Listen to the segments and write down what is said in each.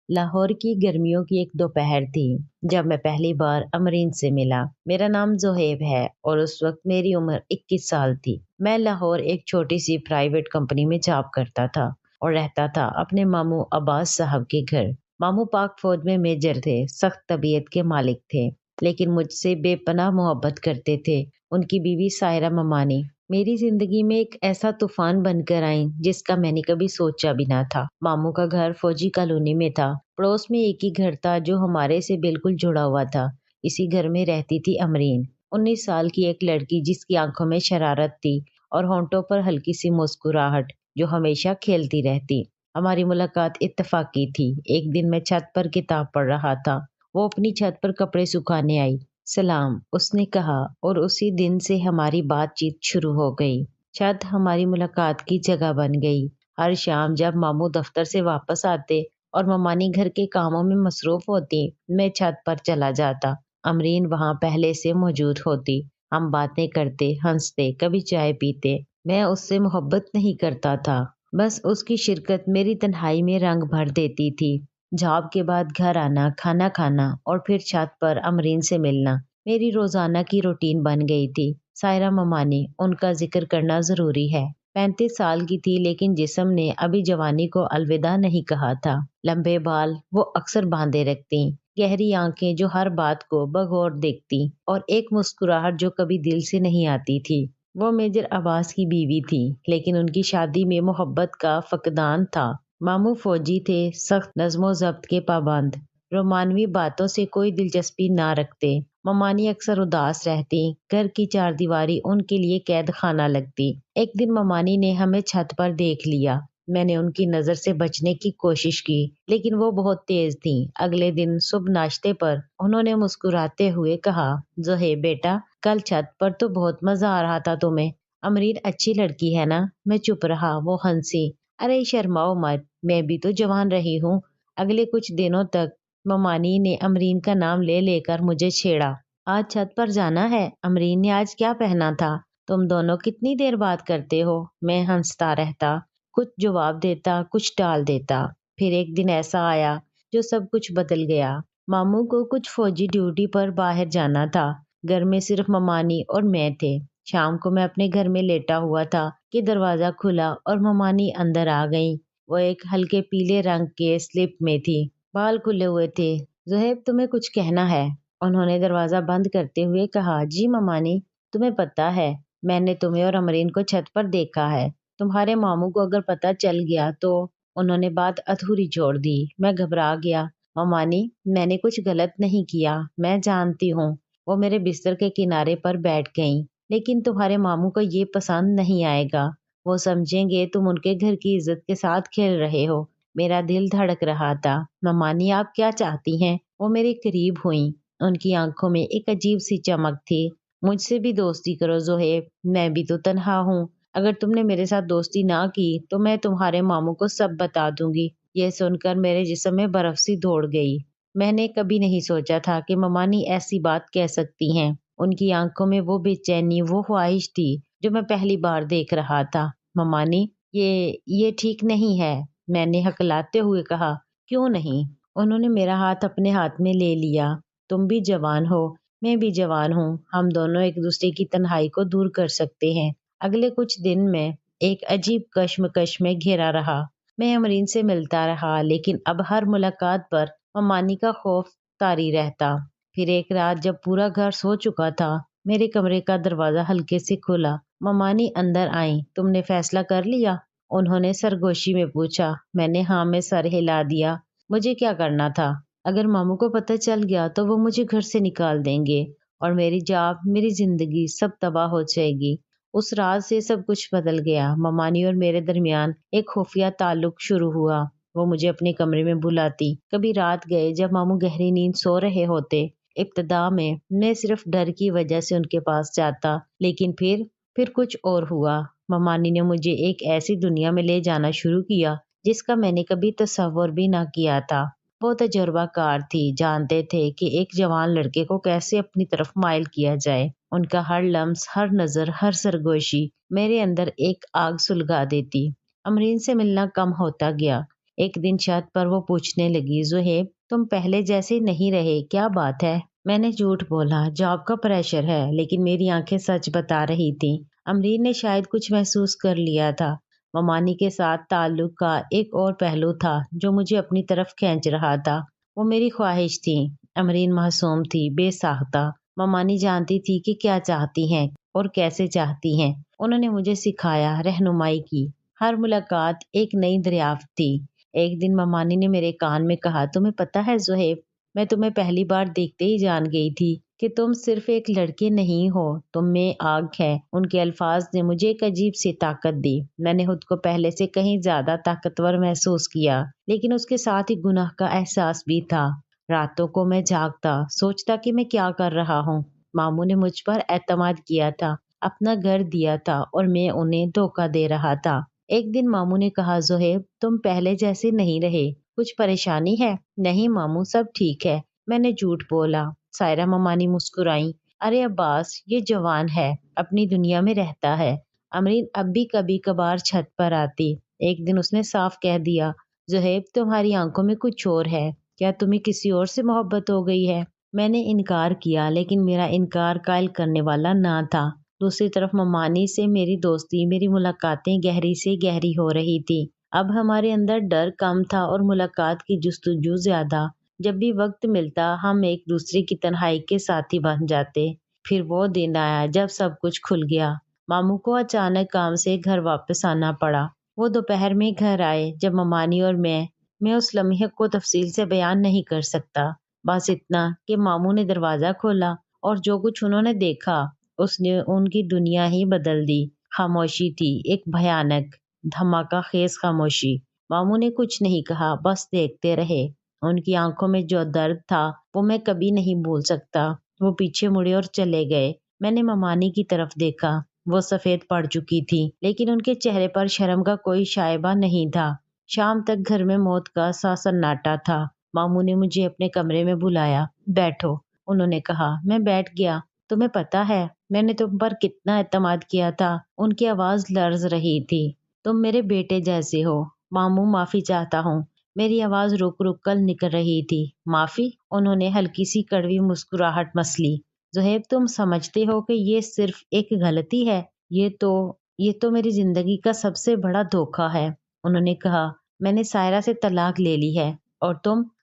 لاہور کی گرمیوں کی ایک دوپہر تھی جب میں پہلی بار امرین سے ملا۔ میرا نام زہیب ہے اور اس وقت میری عمر 21 سال تھی۔ میں لاہور ایک چھوٹی سی پرائیویٹ کمپنی میں جاب کرتا تھا اور رہتا تھا اپنے ماموں عباس صاحب کے گھر۔ ماموں پاک فوج میں میجر تھے، سخت طبیعت کے مالک تھے، لیکن مجھ سے بے پناہ محبت کرتے تھے۔ ان کی بیوی سائرہ ممانی میری زندگی میں ایک ایسا طوفان بن کر آئیں جس کا میں نے کبھی سوچا بھی نہ تھا۔ ماموں کا گھر فوجی کالونی میں تھا۔ پڑوس میں ایک ہی گھر تھا جو ہمارے سے بالکل جڑا ہوا تھا۔ اسی گھر میں رہتی تھی امرین، 19 سال کی ایک لڑکی جس کی آنکھوں میں شرارت تھی اور ہونٹوں پر ہلکی سی مسکراہٹ جو ہمیشہ کھیلتی رہتی۔ ہماری ملاقات اتفاقی تھی۔ ایک دن میں چھت پر کتاب پڑھ رہا تھا، وہ اپنی چھت پر کپڑے سکھانے آئی۔ سلام، اس نے کہا، اور اسی دن سے ہماری بات چیت شروع ہو گئی۔ چھت ہماری ملاقات کی جگہ بن گئی۔ ہر شام جب ماموں دفتر سے واپس آتے اور ممانی گھر کے کاموں میں مصروف ہوتی، میں چھت پر چلا جاتا۔ امرین وہاں پہلے سے موجود ہوتی۔ ہم باتیں کرتے، ہنستے، کبھی چائے پیتے۔ میں اس سے محبت نہیں کرتا تھا، بس اس کی شرکت میری تنہائی میں رنگ بھر دیتی تھی۔ جاب کے بعد گھر آنا، کھانا کھانا اور پھر چھت پر امرین سے ملنا میری روزانہ کی روٹین بن گئی تھی۔ سائرہ ممانی، ان کا ذکر کرنا ضروری ہے۔ 35 سال کی تھی لیکن جسم نے ابھی جوانی کو الوداع نہیں کہا تھا۔ لمبے بال وہ اکثر باندھے رکھتی، گہری آنکھیں جو ہر بات کو بغور دیکھتی، اور ایک مسکراہٹ جو کبھی دل سے نہیں آتی تھی۔ وہ میجر عباس کی بیوی تھی لیکن ان کی شادی میں محبت کا فقدان تھا۔ ماموں فوجی تھے، سخت نظم و ضبط کے پابند، رومانوی باتوں سے کوئی دلچسپی نہ رکھتے۔ ممانی اکثر اداس رہتی، گھر کی چار دیواری ان کے لیے قید خانہ لگتی۔ ایک دن ممانی نے ہمیں چھت پر دیکھ لیا۔ میں نے ان کی نظر سے بچنے کی کوشش کی لیکن وہ بہت تیز تھیں۔ اگلے دن صبح ناشتے پر انہوں نے مسکراتے ہوئے کہا، زہیب بیٹا، کل چھت پر تو بہت مزہ آ رہا تھا تمہیں۔ امرین اچھی لڑکی ہے نا؟ میں چپ رہا۔ وہ ہنسی، ارے شرماؤ مت، میں بھی تو جوان رہی ہوں۔ اگلے کچھ دنوں تک ممانی نے امرین کا نام لے لے کر مجھے چھیڑا۔ آج چھت پر جانا ہے؟ امرین نے آج کیا پہنا تھا؟ تم دونوں کتنی دیر بات کرتے ہو؟ میں ہنستا رہتا، کچھ جواب دیتا، کچھ ٹال دیتا۔ پھر ایک دن ایسا آیا جو سب کچھ بدل گیا۔ ماموں کو کچھ فوجی ڈیوٹی پر باہر جانا تھا۔ گھر میں صرف ممانی اور میں تھے۔ شام کو میں اپنے گھر میں لیٹا ہوا تھا کہ دروازہ کھلا اور ممانی اندر آ گئیں۔ وہ ایک ہلکے پیلے رنگ کے سلپ میں تھی، بال کھلے ہوئے تھے۔ زہیب، تمہیں کچھ کہنا ہے؟ انہوں نے دروازہ بند کرتے ہوئے کہا۔ جی ممانی، تمہیں پتہ ہے میں نے تمہیں اور امرین کو چھت پر دیکھا ہے۔ تمہارے ماموں کو اگر پتہ چل گیا تو… انہوں نے بات ادھوری چھوڑ دی۔ میں گھبرا گیا۔ ممانی، میں نے کچھ غلط نہیں کیا، میں جانتی ہوں۔ وہ میرے بستر کے کنارے پر بیٹھ گئیں۔ لیکن تمہارے ماموں کو یہ پسند نہیں آئے گا۔ وہ سمجھیں گے تم ان کے گھر کی عزت کے ساتھ کھیل رہے ہو۔ میرا دل دھڑک رہا تھا۔ ممانی، آپ کیا چاہتی ہیں؟ وہ میرے قریب ہوئیں۔ ان کی آنکھوں میں ایک عجیب سی چمک تھی۔ مجھ سے بھی دوستی کرو زہیب، میں بھی تو تنہا ہوں۔ اگر تم نے میرے ساتھ دوستی نہ کی تو میں تمہارے ماموں کو سب بتا دوں گی۔ یہ سن کر میرے جسم میں برف سی دوڑ گئی۔ میں نے کبھی نہیں سوچا تھا کہ ممانی ایسی بات کہہ سکتی ہیں۔ ان کی آنکھوں میں وہ بے چینی، وہ خواہش تھی جو میں پہلی بار دیکھ رہا تھا۔ ممانی، یہ ٹھیک نہیں ہے، میں نے ہکلاتے ہوئے کہا۔ کیوں نہیں؟ انہوں نے میرا ہاتھ اپنے ہاتھ میں لے لیا۔ تم بھی جوان ہو، میں بھی جوان ہوں، ہم دونوں ایک دوسرے کی تنہائی کو دور کر سکتے ہیں۔ اگلے کچھ دن میں ایک عجیب کشمکش میں گھرا رہا۔ میں امرین سے ملتا رہا لیکن اب ہر ملاقات پر ممانی کا خوف طاری رہتا۔ پھر ایک رات جب پورا گھر سو چکا تھا، میرے کمرے کا دروازہ ہلکے سے کھلا۔ ممانی اندر آئیں۔ تم نے فیصلہ کر لیا؟ انہوں نے سرگوشی میں پوچھا۔ میں نے ہاں میں سر ہلا دیا۔ مجھے کیا کرنا تھا؟ اگر ماموں کو پتہ چل گیا تو وہ مجھے گھر سے نکال دیں گے اور میری جاب، میری زندگی سب تباہ ہو جائے گی۔ اس رات سے سب کچھ بدل گیا۔ ممانی اور میرے درمیان ایک خفیہ تعلق شروع ہوا۔ وہ مجھے اپنے کمرے میں بلاتی۔ کبھی رات گئے جب ماموں گہری نیند سو رہے ہوتے۔ ابتدا میں صرف ڈر کی وجہ سے ان کے پاس جاتا، لیکن پھر کچھ اور ہوا۔ ممانی نے مجھے ایک ایسی دنیا میں لے جانا شروع کیا جس کا میں نے کبھی تصور بھی نہ کیا تھا۔ وہ تجربہ کار تھی، جانتے تھے کہ ایک جوان لڑکے کو کیسے اپنی طرف مائل کیا جائے۔ ان کا ہر لمس، ہر نظر، ہر سرگوشی میرے اندر ایک آگ سلگا دیتی۔ امرین سے ملنا کم ہوتا گیا ایک دن چھت پر وہ پوچھنے لگی، زہیب تم پہلے جیسے نہیں رہے، کیا بات ہے؟ میں نے جھوٹ بولا، جاب کا پریشر ہے، لیکن میری آنکھیں سچ بتا رہی تھیں۔ امرین نے شاید کچھ محسوس کر لیا تھا۔ ممانی کے ساتھ تعلق کا ایک اور پہلو تھا جو مجھے اپنی طرف کھینچ رہا تھا۔ وہ میری خواہش تھی۔ امرین معصوم تھی، بے ساختہ۔ ممانی جانتی تھی کہ کیا چاہتی ہیں اور کیسے چاہتی ہیں۔ انہوں نے مجھے سکھایا، رہنمائی کی۔ ہر ملاقات ایک نئی دریافت تھی۔ ایک دن ممانی نے میرے کان میں کہا، تمہیں پتہ ہے زہیب، میں تمہیں پہلی بار دیکھتے ہی جان گئی تھی کہ تم صرف ایک لڑکے نہیں ہو، تم میں آگ ہے۔ ان کے الفاظ نے مجھے ایک عجیب سی طاقت دی۔ میں نے خود کو پہلے سے کہیں زیادہ طاقتور محسوس کیا، لیکن اس کے ساتھ ہی گناہ کا احساس بھی تھا۔ راتوں کو میں جاگتا، سوچتا کہ میں کیا کر رہا ہوں۔ ماموں نے مجھ پر اعتماد کیا تھا، اپنا گھر دیا تھا اور میں انہیں دھوکہ دے رہا تھا۔ ایک دن ماموں نے کہا، زہیب تم پہلے جیسے نہیں رہے، کچھ پریشانی ہے؟ نہیں ماموں، سب ٹھیک ہے، میں نے جھوٹ بولا۔ سائرہ ممانی مسکرائیں۔ ارے عباس، یہ جوان ہے، اپنی دنیا میں رہتا ہے۔ امرین اب بھی کبھی کبھار چھت پر آتی۔ ایک دن اس نے صاف کہہ دیا، زہیب تمہاری آنکھوں میں کچھ اور ہے، کیا تمہیں کسی اور سے محبت ہو گئی ہے؟ میں نے انکار کیا، لیکن میرا انکار قائل کرنے والا نہ تھا۔ دوسری طرف ممانی سے میری دوستی، میری ملاقاتیں گہری سے گہری ہو رہی تھی۔ اب ہمارے اندر ڈر کم تھا اور ملاقات کی جستجو زیادہ۔ جب بھی وقت ملتا ہم ایک دوسرے کی تنہائی کے ساتھی بن جاتے۔ پھر وہ دن آیا جب سب کچھ کھل گیا۔ ماموں کو اچانک کام سے گھر واپس آنا پڑا۔ وہ دوپہر میں گھر آئے جب ممانی اور میں اس لمحے کو تفصیل سے بیان نہیں کر سکتا۔ بس اتنا کہ ماموں نے دروازہ کھولا اور جو کچھ انہوں نے دیکھا اس نے ان کی دنیا ہی بدل دی۔ خاموشی تھی، ایک بھیانک، دھماکہ خیز خاموشی۔ ماموں نے کچھ نہیں کہا، بس دیکھتے رہے۔ ان کی آنکھوں میں جو درد تھا وہ میں کبھی نہیں بھول سکتا۔ وہ پیچھے مڑے اور چلے گئے۔ میں نے ممانی کی طرف دیکھا۔ وہ سفید پڑ چکی تھی، لیکن ان کے چہرے پر شرم کا کوئی شائبہ نہیں تھا۔ شام تک گھر میں موت کا سا سناٹا تھا۔ ماموں نے مجھے اپنے کمرے میں بلایا۔ بیٹھو، انہوں نے کہا۔ میں بیٹھ گیا۔ تمہیں پتہ ہے میں نے تم پر کتنا اعتماد کیا تھا؟ ان کی آواز لرز رہی تھی۔ تم میرے بیٹے جیسے ہو۔ ماموں معافی چاہتا ہوں۔ میری آواز رک رک کر نکل رہی تھی۔ معافی؟ انہوں نے ہلکی سی کڑوی مسکراہٹ مسلی۔ زہیب تم سمجھتے ہو کہ یہ صرف ایک غلطی ہے؟ یہ تو میری زندگی کا سب سے بڑا دھوکہ ہے۔ انہوں نے کہا، میں نے سائرہ سے طلاق لے لی ہے اور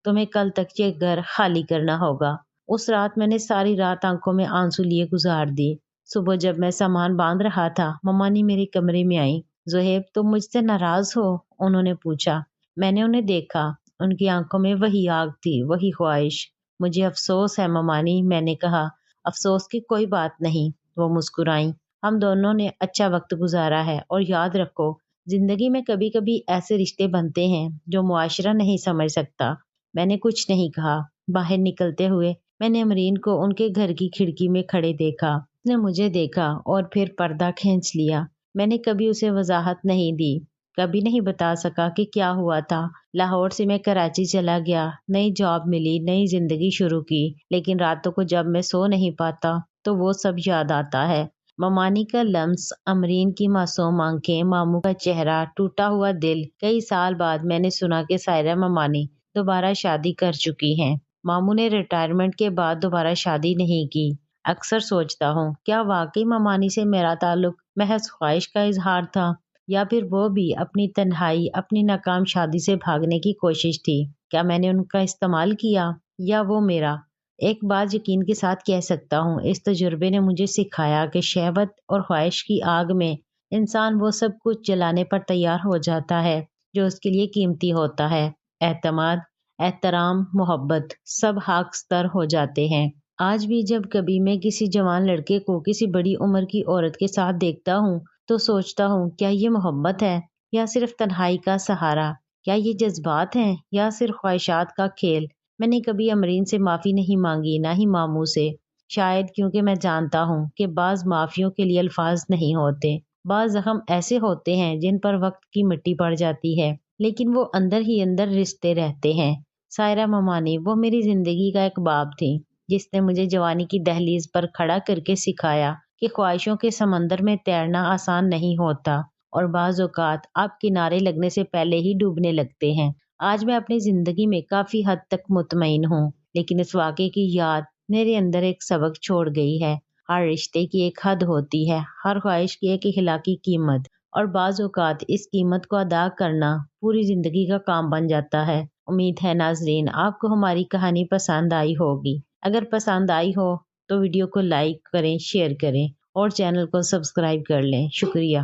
تمہیں کل تک یہ گھر خالی کرنا ہوگا۔ اس رات میں نے ساری رات آنکھوں میں آنسو لیے گزار دی۔ صبح جب میں سامان باندھ رہا تھا ممانی میرے کمرے میں آئی۔ زہیب تم مجھ سے ناراض ہو؟ انہوں نے پوچھا۔ میں نے انہیں دیکھا۔ ان کی آنکھوں میں وہی آگ تھی، وہی خواہش۔ مجھے افسوس ہے ممانی، میں نے کہا۔ افسوس کی کوئی بات نہیں، وہ مسکرائیں۔ ہم دونوں نے اچھا وقت گزارا ہے اور یاد رکھو زندگی میں کبھی کبھی ایسے رشتے بنتے ہیں جو معاشرہ نہیں سمجھ سکتا۔ میں نے کچھ نہیں کہا۔ باہر نکلتے ہوئے میں نے امرین کو ان کے گھر کی کھڑکی میں کھڑے دیکھا۔ اس نے مجھے دیکھا اور پھر پردہ کھینچ لیا۔ میں نے کبھی اسے وضاحت نہیں دی، کبھی نہیں بتا سکا کہ کیا ہوا تھا۔ لاہور سے میں کراچی چلا گیا، نئی جاب ملی، نئی زندگی شروع کی، لیکن راتوں کو جب میں سو نہیں پاتا تو وہ سب یاد آتا ہے۔ ممانی کا لمس، امرین کی معصوم آنکھیں، ماموں کا چہرہ، ٹوٹا ہوا دل۔ کئی سال بعد میں نے سنا کہ سائرہ ممانی دوبارہ شادی کر چکی ہیں۔ ماموں نے ریٹائرمنٹ کے بعد دوبارہ شادی نہیں کی۔ اکثر سوچتا ہوں کیا واقعی ممانی سے میرا تعلق محض خواہش کا اظہار تھا، یا پھر وہ بھی اپنی تنہائی، اپنی ناکام شادی سے بھاگنے کی کوشش تھی؟ کیا میں نے ان کا استعمال کیا یا وہ میرا؟ ایک بات یقین کے ساتھ کہہ سکتا ہوں، اس تجربے نے مجھے سکھایا کہ شہوت اور خواہش کی آگ میں انسان وہ سب کچھ جلانے پر تیار ہو جاتا ہے جو اس کے لیے قیمتی ہوتا ہے۔ اعتماد، احترام، محبت، سب خاکستر ہو جاتے ہیں۔ آج بھی جب کبھی میں کسی جوان لڑکے کو کسی بڑی عمر کی عورت کے ساتھ دیکھتا ہوں تو سوچتا ہوں کیا یہ محبت ہے یا صرف تنہائی کا سہارا؟ کیا یہ جذبات ہیں یا صرف خواہشات کا کھیل؟ میں نے کبھی امرین سے معافی نہیں مانگی، نہ ہی ماموں سے۔ شاید کیونکہ میں جانتا ہوں کہ بعض معافیوں کے لیے الفاظ نہیں ہوتے۔ بعض زخم ایسے ہوتے ہیں جن پر وقت کی مٹی پڑ جاتی ہے، لیکن وہ اندر ہی اندر رشتے رہتے ہیں۔ سائرہ ممانی وہ میری زندگی کا ایک باب تھی جس نے مجھے جوانی کی دہلیز پر کھڑا کر کے سکھایا کہ خواہشوں کے سمندر میں تیرنا آسان نہیں ہوتا اور بعض اوقات آپ کنارے لگنے سے پہلے ہی ڈوبنے لگتے ہیں۔ آج میں اپنی زندگی میں کافی حد تک مطمئن ہوں، لیکن اس واقعے کی یاد میرے اندر ایک سبق چھوڑ گئی ہے۔ ہر رشتے کی ایک حد ہوتی ہے، ہر خواہش کی ایک اخلاقی قیمت، اور بعض اوقات اس قیمت کو ادا کرنا پوری زندگی کا کام بن جاتا ہے۔ امید ہے ناظرین آپ کو ہماری کہانی پسند آئی ہوگی۔ اگر پسند آئی ہو تو ویڈیو کو لائک کریں، شیئر کریں اور چینل کو سبسکرائب کر لیں۔ شکریہ۔